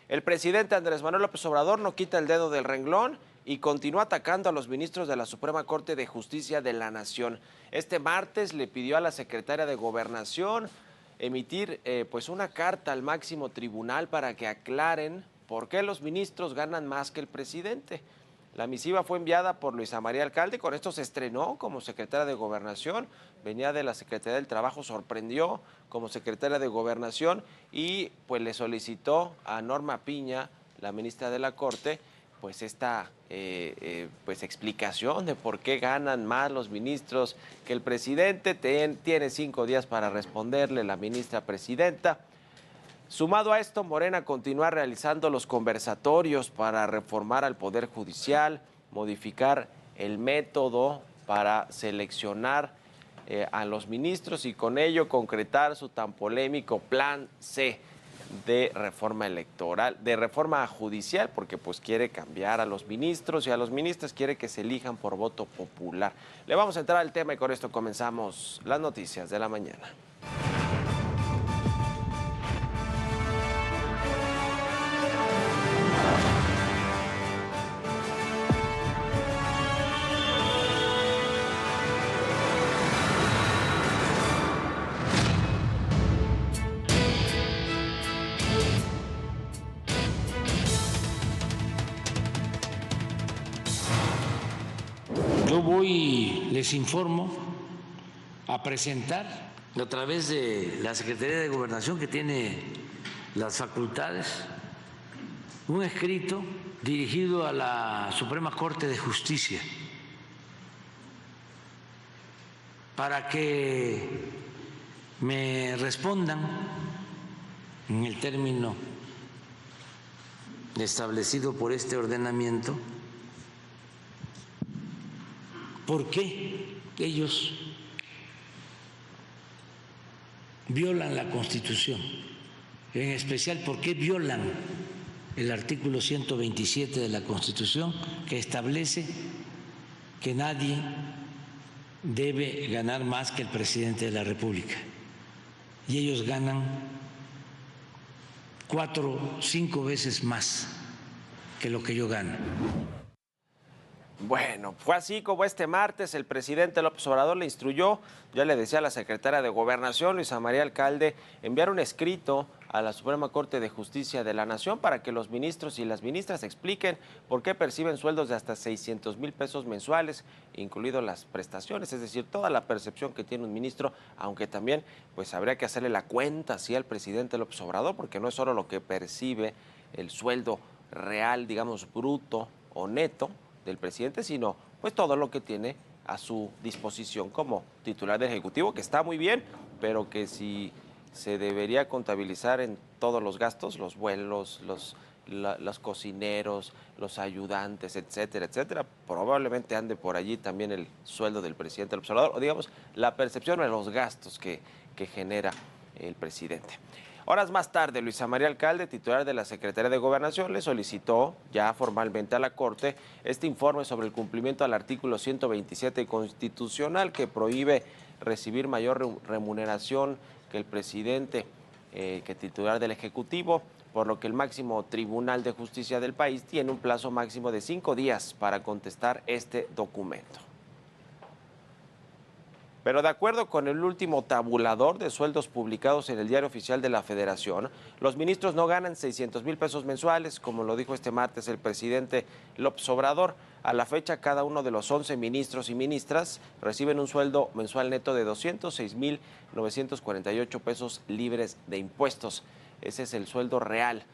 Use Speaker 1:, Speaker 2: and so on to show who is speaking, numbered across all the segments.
Speaker 1: El presidente Andrés Manuel López Obrador no quita el dedo del renglón y continúa atacando a los ministros de la Suprema Corte de Justicia de la Nación. Este martes le pidió a la secretaria de Gobernación emitir pues una carta al máximo tribunal para que aclaren por qué los ministros ganan más que el presidente. La misiva fue enviada por Luisa María Alcalde, con esto se estrenó como secretaria de Gobernación, venía de la Secretaría del Trabajo, sorprendió como secretaria de Gobernación y pues le solicitó a Norma Piña, la ministra de la Corte, pues esta pues explicación de por qué ganan más los ministros que el presidente. Tiene 5 días para responderle la ministra presidenta. Sumado a esto, Morena continúa realizando los conversatorios para reformar al Poder Judicial, modificar el método para seleccionar a los ministros y con ello concretar su tan polémico Plan C de reforma electoral, de reforma judicial, porque pues quiere cambiar a los ministros y a los ministros quiere que se elijan por voto popular. Le vamos a entrar al tema y con esto comenzamos las noticias de la mañana.
Speaker 2: Yo voy, les informo, a presentar a través de la Secretaría de Gobernación, que tiene las facultades, un escrito dirigido a la Suprema Corte de Justicia para que me respondan en el término establecido por este ordenamiento. ¿Por qué ellos violan la Constitución? En especial, ¿por qué violan el artículo 127 de la Constitución, que establece que nadie debe ganar más que el presidente de la República? Y ellos ganan 4 o 5 veces más que lo que yo gano.
Speaker 1: Bueno, fue así como este martes el presidente López Obrador le instruyó, ya le decía a la secretaria de Gobernación, Luisa María Alcalde, enviar un escrito a la Suprema Corte de Justicia de la Nación para que los ministros y las ministras expliquen por qué perciben sueldos de hasta 600,000 pesos mensuales, incluido las prestaciones, es decir, toda la percepción que tiene un ministro, aunque también pues habría que hacerle la cuenta así al presidente López Obrador, porque no es solo lo que percibe el sueldo real, digamos, bruto o neto del presidente, sino pues todo lo que tiene a su disposición como titular del Ejecutivo, que está muy bien, pero que si se debería contabilizar en todos los gastos, los vuelos, los cocineros, los ayudantes, etcétera, etcétera, probablemente ande por allí también el sueldo del presidente del observador, o digamos, la percepción de los gastos que genera el presidente. Horas más tarde, Luisa María Alcalde, titular de la Secretaría de Gobernación, le solicitó ya formalmente a la Corte este informe sobre el cumplimiento al artículo 127 constitucional que prohíbe recibir mayor remuneración que el presidente, que titular del Ejecutivo, por lo que el máximo Tribunal de Justicia del país tiene un plazo máximo de 5 días para contestar este documento. Pero de acuerdo con el último tabulador de sueldos publicados en el Diario Oficial de la Federación, los ministros no ganan 600,000 pesos mensuales, como lo dijo este martes el presidente López Obrador. A la fecha, cada uno de los 11 ministros y ministras reciben un sueldo mensual neto de 206,948 pesos libres de impuestos. Ese es el sueldo real.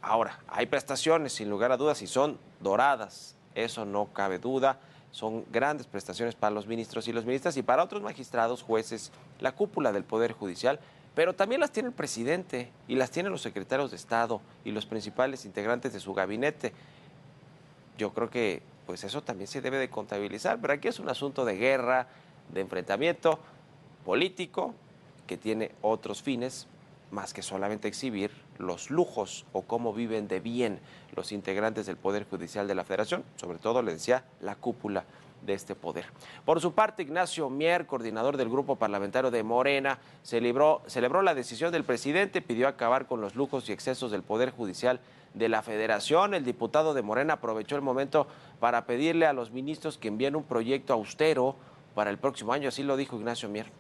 Speaker 1: Ahora, hay prestaciones, sin lugar a dudas, y son doradas, eso no cabe duda. Son grandes prestaciones para los ministros y las ministras y para otros magistrados, jueces, la cúpula del Poder Judicial, pero también las tiene el presidente y las tienen los secretarios de Estado y los principales integrantes de su gabinete. Yo creo que pues eso también se debe de contabilizar, pero aquí es un asunto de guerra, de enfrentamiento político que tiene otros fines más que solamente exhibir los lujos o cómo viven de bien los integrantes del Poder Judicial de la Federación, sobre todo, le decía, la cúpula de este poder. Por su parte, Ignacio Mier, coordinador del grupo parlamentario de Morena, celebró la decisión del presidente, pidió acabar con los lujos y excesos del Poder Judicial de la Federación. El diputado de Morena aprovechó el momento para pedirle a los ministros que envíen un proyecto austero para el próximo año, así lo dijo Ignacio Mier.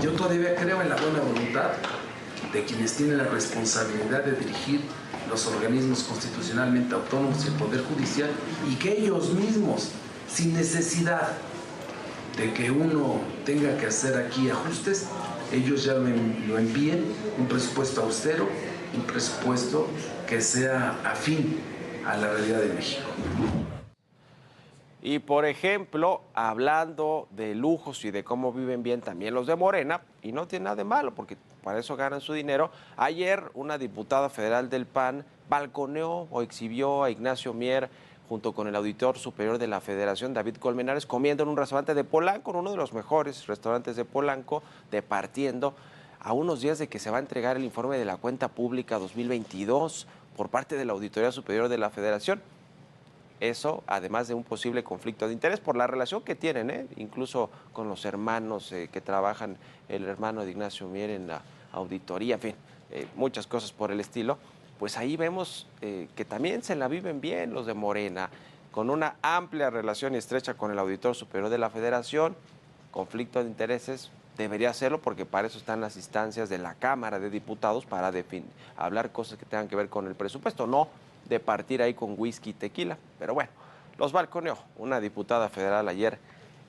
Speaker 3: Yo todavía creo en la buena voluntad de quienes tienen la responsabilidad de dirigir los organismos constitucionalmente autónomos y el Poder Judicial, y que ellos mismos, sin necesidad de que uno tenga que hacer aquí ajustes, ellos ya lo envíen, un presupuesto austero, un presupuesto que sea afín a la realidad de México.
Speaker 1: Y por ejemplo, hablando de lujos y de cómo viven bien también los de Morena, y no tiene nada de malo porque para eso ganan su dinero, ayer una diputada federal del PAN balconeó o exhibió a Ignacio Mier junto con el auditor superior de la Federación, David Colmenares, comiendo en un restaurante de Polanco, en uno de los mejores restaurantes de Polanco, departiendo a unos días de que se va a entregar el informe de la cuenta pública 2022 por parte de la Auditoría Superior de la Federación. Eso, además de un posible conflicto de interés por la relación que tienen, incluso con los hermanos que trabajan, el hermano de Ignacio Mier en la auditoría, en fin, muchas cosas por el estilo. Pues ahí vemos que también se la viven bien los de Morena, con una amplia relación y estrecha con el Auditor Superior de la Federación. Conflicto de intereses debería hacerlo porque para eso están las instancias de la Cámara de Diputados, para hablar cosas que tengan que ver con el presupuesto, no de partir ahí con whisky y tequila. Pero bueno, los balconeó una diputada federal ayer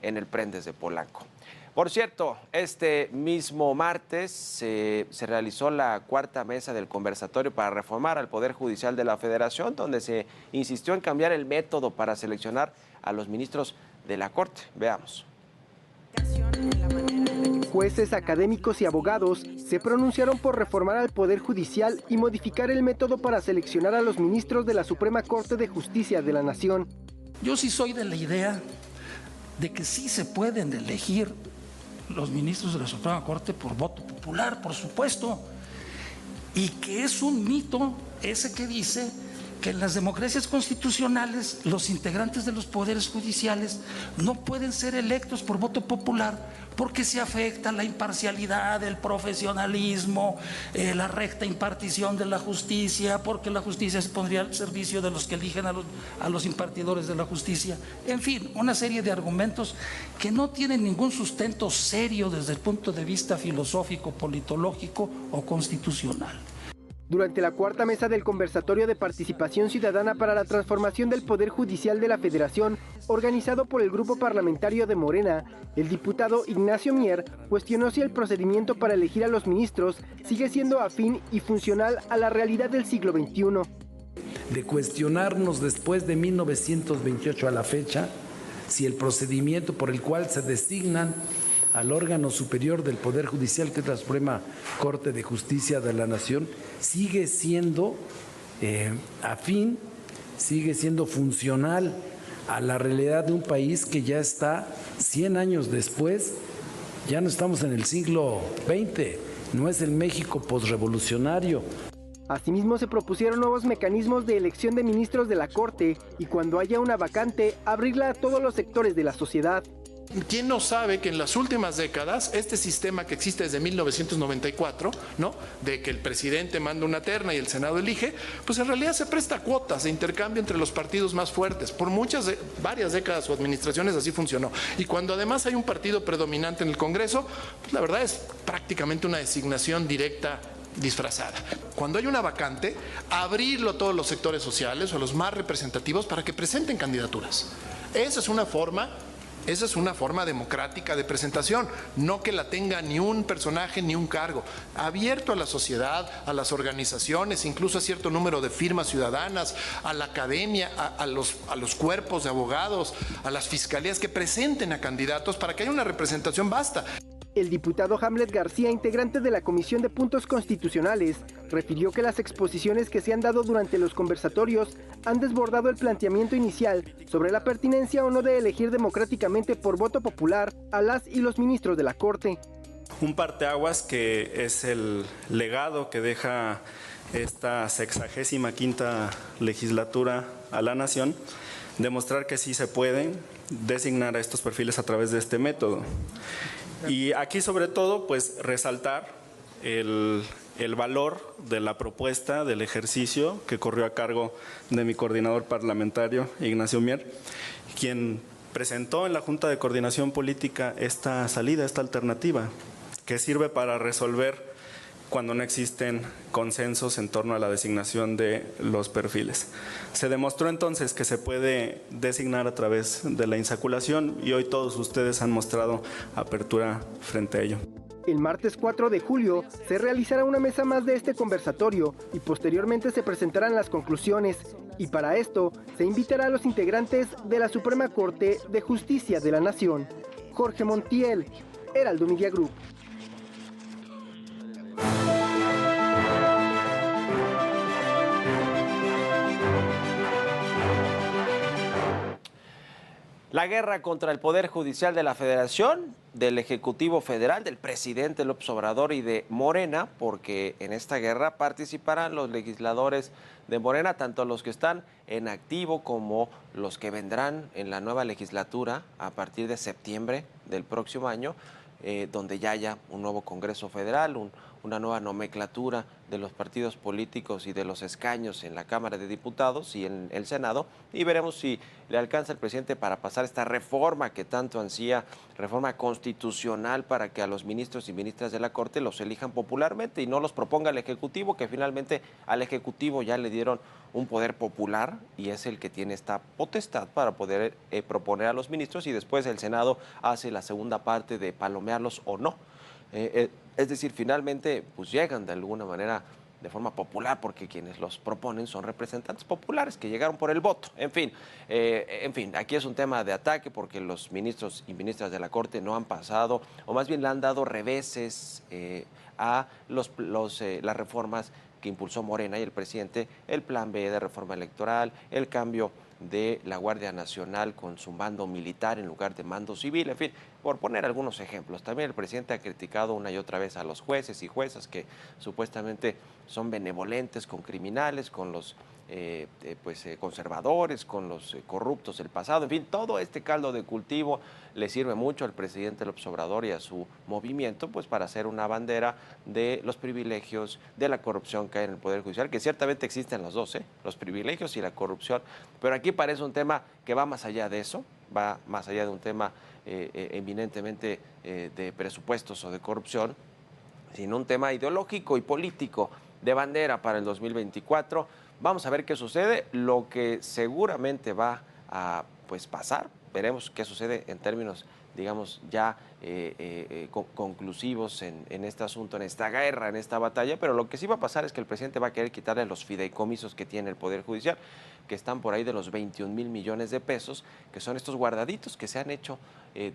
Speaker 1: en el Prendes de Polanco. Por cierto, este mismo martes se realizó la cuarta mesa del conversatorio para reformar al Poder Judicial de la Federación, donde se insistió en cambiar el método para seleccionar a los ministros de la Corte. Veamos.
Speaker 4: Jueces, académicos y abogados se pronunciaron por reformar al Poder Judicial y modificar el método para seleccionar a los ministros de la Suprema Corte de Justicia de la Nación.
Speaker 5: Yo sí soy de la idea de que sí se pueden elegir los ministros de la Suprema Corte por voto popular, por supuesto, y que es un mito ese que dice que en las democracias constitucionales los integrantes de los poderes judiciales no pueden ser electos por voto popular porque se afecta la imparcialidad, el profesionalismo, la recta impartición de la justicia, porque la justicia se pondría al servicio de los que eligen a los impartidores de la justicia. En fin, una serie de argumentos que no tienen ningún sustento serio desde el punto de vista filosófico, politológico o constitucional.
Speaker 4: Durante la cuarta mesa del conversatorio de participación ciudadana para la transformación del Poder Judicial de la Federación, organizado por el grupo parlamentario de Morena, el diputado Ignacio Mier cuestionó si el procedimiento para elegir a los ministros sigue siendo afín y funcional a la realidad del siglo XXI.
Speaker 3: De cuestionarnos después de 1928 a la fecha, si el procedimiento por el cual se designan al órgano superior del Poder Judicial, que es la Suprema Corte de Justicia de la Nación, sigue siendo afín, sigue siendo funcional a la realidad de un país que ya está 100 años después. Ya no estamos en el siglo XX, no es el México posrevolucionario.
Speaker 4: Asimismo, se propusieron nuevos mecanismos de elección de ministros de la Corte y cuando haya una vacante, abrirla a todos los sectores de la sociedad.
Speaker 6: ¿Quién no sabe que en las últimas décadas este sistema que existe desde 1994, ¿no?, de que el presidente manda una terna y el Senado elige, pues en realidad se presta cuotas de intercambio entre los partidos más fuertes? Por varias décadas o administraciones así funcionó. Y cuando además hay un partido predominante en el Congreso, pues la verdad es prácticamente una designación directa disfrazada. Cuando hay una vacante, abrirlo a todos los sectores sociales o a los más representativos para que presenten candidaturas. Esa es una forma democrática de presentación, no que la tenga ni un personaje ni un cargo, abierto a la sociedad, a las organizaciones, incluso a cierto número de firmas ciudadanas, a la academia, a los cuerpos de abogados, a las fiscalías que presenten a candidatos para que haya una representación vasta.
Speaker 4: El diputado Hamlet García, integrante de la Comisión de Puntos Constitucionales, refirió que las exposiciones que se han dado durante los conversatorios han desbordado el planteamiento inicial sobre la pertinencia o no de elegir democráticamente por voto popular a las y los ministros de la Corte.
Speaker 7: Un parteaguas que es el legado que deja esta 65ª legislatura a la nación, demostrar que sí se pueden designar a estos perfiles a través de este método. Y aquí sobre todo, pues resaltar el valor de la propuesta, del ejercicio que corrió a cargo de mi coordinador parlamentario, Ignacio Mier, quien presentó en la Junta de Coordinación Política esta salida, esta alternativa, que sirve para resolver cuando no existen consensos en torno a la designación de los perfiles. Se demostró entonces que se puede designar a través de la insaculación y hoy todos ustedes han mostrado apertura frente a ello.
Speaker 4: El martes 4 de julio se realizará una mesa más de este conversatorio y posteriormente se presentarán las conclusiones. Y para esto se invitará a los integrantes de la Suprema Corte de Justicia de la Nación. Jorge Montiel, Heraldo Media Group.
Speaker 1: La guerra contra el Poder Judicial de la Federación, del Ejecutivo Federal, del presidente López Obrador y de Morena, porque en esta guerra participarán los legisladores de Morena, tanto los que están en activo como los que vendrán en la nueva legislatura a partir de septiembre del próximo año, donde ya haya un nuevo Congreso Federal, una nueva nomenclatura de los partidos políticos y de los escaños en la Cámara de Diputados y en el Senado, y veremos si le alcanza al presidente para pasar esta reforma que tanto ansía, reforma constitucional, para que a los ministros y ministras de la Corte los elijan popularmente y no los proponga el Ejecutivo, que finalmente al Ejecutivo ya le dieron un poder popular y es el que tiene esta potestad para poder proponer a los ministros, y después el Senado hace la segunda parte de palomearlos o no. Es decir, finalmente pues llegan de alguna manera de forma popular, porque quienes los proponen son representantes populares que llegaron por el voto. En fin, aquí es un tema de ataque porque los ministros y ministras de la Corte no han pasado, o más bien le han dado reveses a las reformas que impulsó Morena y el presidente, el plan B de reforma electoral, el cambio de la Guardia Nacional con su mando militar en lugar de mando civil, en fin, por poner algunos ejemplos. También el presidente ha criticado una y otra vez a los jueces y juezas que supuestamente son benevolentes con criminales, con los conservadores, con los corruptos del pasado. En fin, todo este caldo de cultivo le sirve mucho al presidente López Obrador y a su movimiento, pues para hacer una bandera de los privilegios, de la corrupción que hay en el Poder Judicial, que ciertamente existen los dos, los privilegios y la corrupción, pero aquí parece un tema que va más allá de eso, va más allá de un tema eminentemente de presupuestos o de corrupción, sino un tema ideológico y político de bandera para el 2024. Vamos a ver qué sucede. Lo que seguramente va a pasar, veremos qué sucede en términos, digamos, ya conclusivos en este asunto, en esta guerra, en esta batalla, pero lo que sí va a pasar es que el presidente va a querer quitarle los fideicomisos que tiene el Poder Judicial, que están por ahí de los 21,000 millones de pesos, que son estos guardaditos que se han hecho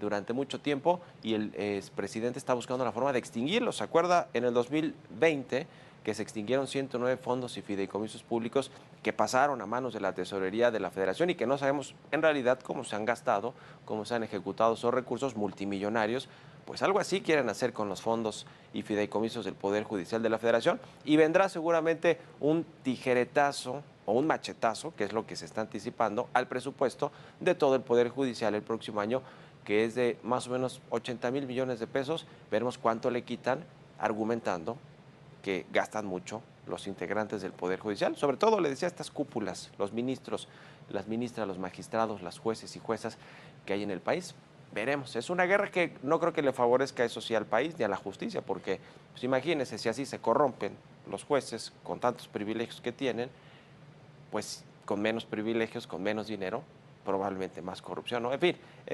Speaker 1: durante mucho tiempo, y el presidente está buscando la forma de extinguirlos. ¿Se acuerda? En el 2020 que se extinguieron 109 fondos y fideicomisos públicos que pasaron a manos de la Tesorería de la Federación y que no sabemos en realidad cómo se han gastado, cómo se han ejecutado esos recursos multimillonarios. Pues algo así quieren hacer con los fondos y fideicomisos del Poder Judicial de la Federación, y vendrá seguramente un tijeretazo o un machetazo, que es lo que se está anticipando, al presupuesto de todo el Poder Judicial el próximo año, que es de más o menos 80,000 millones de pesos. Veremos cuánto le quitan, argumentando que gastan mucho los integrantes del Poder Judicial, sobre todo, le decía, estas cúpulas, los ministros, las ministras, los magistrados, las jueces y juezas que hay en el país. Veremos, es una guerra que no creo que le favorezca, eso sí, al país ni a la justicia, porque pues imagínense, si así se corrompen los jueces con tantos privilegios que tienen, pues con menos privilegios, con menos dinero, probablemente más corrupción, ¿no? En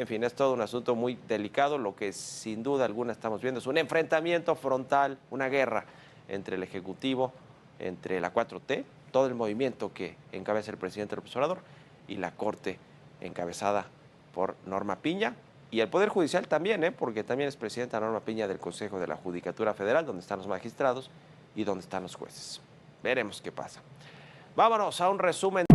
Speaker 1: fin, es todo un asunto muy delicado. Lo que sin duda alguna estamos viendo es un enfrentamiento frontal, una guerra entre el Ejecutivo, entre la 4T, todo el movimiento que encabeza el presidente López Obrador, y la Corte encabezada por Norma Piña, y el Poder Judicial también, porque también es presidenta Norma Piña del Consejo de la Judicatura Federal, donde están los magistrados y donde están los jueces. Veremos qué pasa. Vámonos a un resumen.